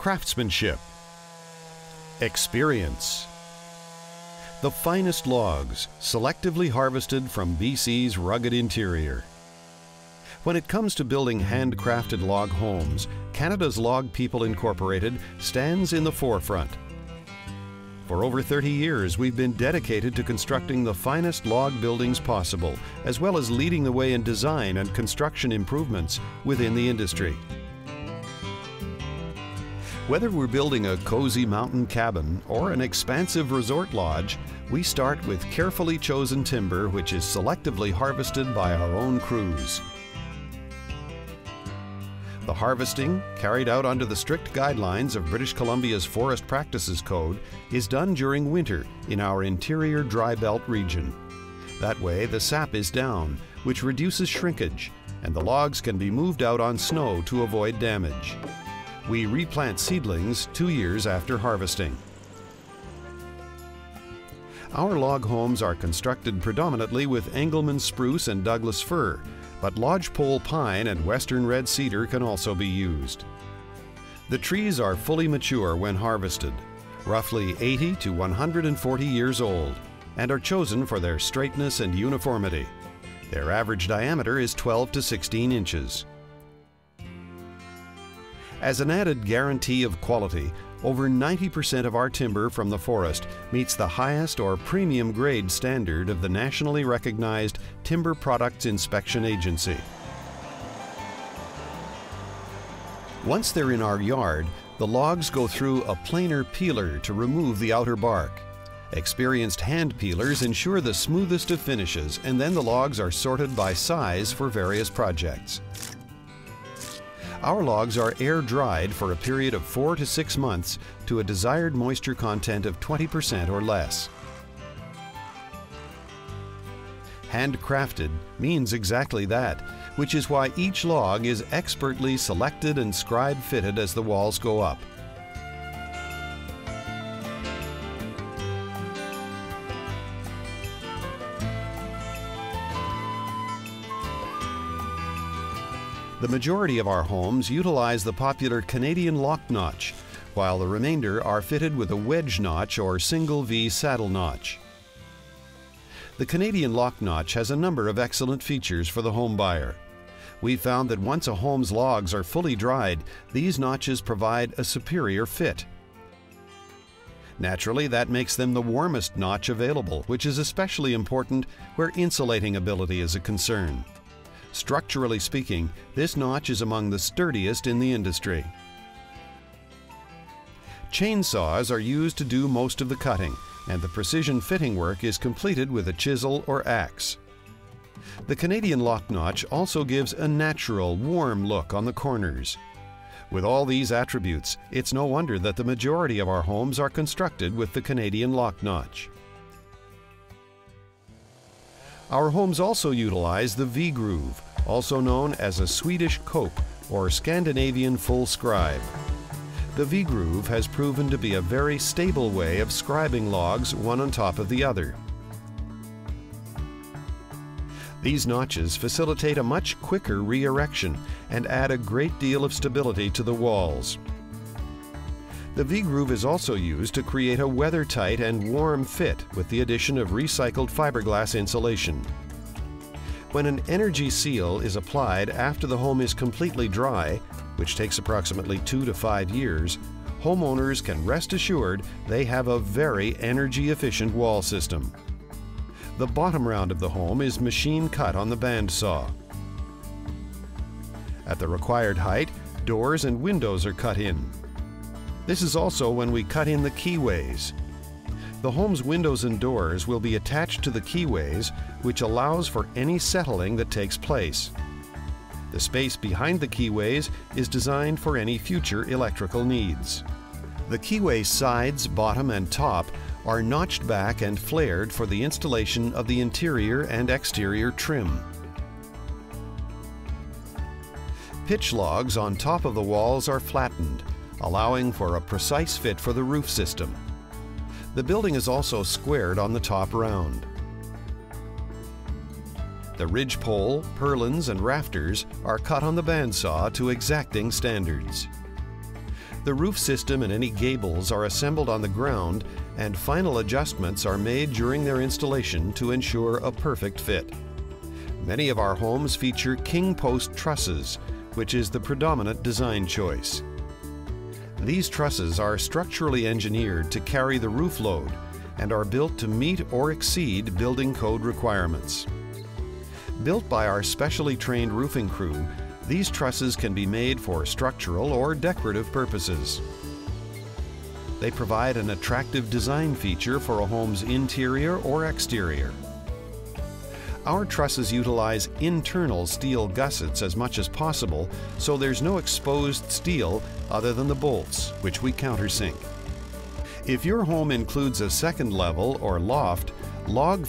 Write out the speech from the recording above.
craftsmanship, experience. The finest logs, selectively harvested from BC's rugged interior. When it comes to building handcrafted log homes, Canada's Log People Incorporated stands in the forefront. For over 30 years, we've been dedicated to constructing the finest log buildings possible, as well as leading the way in design and construction improvements within the industry. Whether we're building a cozy mountain cabin or an expansive resort lodge, we start with carefully chosen timber which is selectively harvested by our own crews. The harvesting, carried out under the strict guidelines of British Columbia's Forest Practices Code, is done during winter in our interior dry belt region. That way, the sap is down, which reduces shrinkage, and the logs can be moved out on snow to avoid damage. We replant seedlings 2 years after harvesting. Our log homes are constructed predominantly with Engelmann spruce and Douglas fir, but lodgepole pine and western red cedar can also be used. The trees are fully mature when harvested, roughly 80 to 140 years old, and are chosen for their straightness and uniformity. Their average diameter is 12 to 16 inches. As an added guarantee of quality, over 90% of our timber from the forest meets the highest or premium grade standard of the nationally recognized Timber Products Inspection Agency. Once they're in our yard, the logs go through a planer peeler to remove the outer bark. Experienced hand peelers ensure the smoothest of finishes, and then the logs are sorted by size for various projects. Our logs are air-dried for a period of 4 to 6 months to a desired moisture content of 20% or less. Handcrafted means exactly that, which is why each log is expertly selected and scribe fitted as the walls go up. The majority of our homes utilize the popular Canadian lock notch, while the remainder are fitted with a wedge notch or single V saddle notch. The Canadian lock notch has a number of excellent features for the home buyer. We've found that once a home's logs are fully dried, these notches provide a superior fit. Naturally, that makes them the warmest notch available, which is especially important where insulating ability is a concern. Structurally speaking, this notch is among the sturdiest in the industry. Chainsaws are used to do most of the cutting, and the precision fitting work is completed with a chisel or axe. The Canadian lock notch also gives a natural, warm look on the corners. With all these attributes, it's no wonder that the majority of our homes are constructed with the Canadian lock notch. Our homes also utilize the V-groove, also known as a Swedish cope or Scandinavian full scribe. The V-groove has proven to be a very stable way of scribing logs one on top of the other. These notches facilitate a much quicker re-erection and add a great deal of stability to the walls. The V-groove is also used to create a weather-tight and warm fit with the addition of recycled fiberglass insulation. When an energy seal is applied after the home is completely dry, which takes approximately 2 to 5 years, homeowners can rest assured they have a very energy-efficient wall system. The bottom round of the home is machine cut on the bandsaw. At the required height, doors and windows are cut in. This is also when we cut in the keyways. The home's windows and doors will be attached to the keyways, which allows for any settling that takes place. The space behind the keyways is designed for any future electrical needs. The keyway sides, bottom, and top are notched back and flared for the installation of the interior and exterior trim. Pitch logs on top of the walls are flattened, allowing for a precise fit for the roof system. The building is also squared on the top round. The ridgepole, purlins, and rafters are cut on the bandsaw to exacting standards. The roof system and any gables are assembled on the ground, and final adjustments are made during their installation to ensure a perfect fit. Many of our homes feature king post trusses, which is the predominant design choice. These trusses are structurally engineered to carry the roof load and are built to meet or exceed building code requirements. Built by our specially trained roofing crew, these trusses can be made for structural or decorative purposes. They provide an attractive design feature for a home's interior or exterior. Our trusses utilize internal steel gussets as much as possible, so there's no exposed steel other than the bolts, which we countersink. If your home includes a second level or loft, log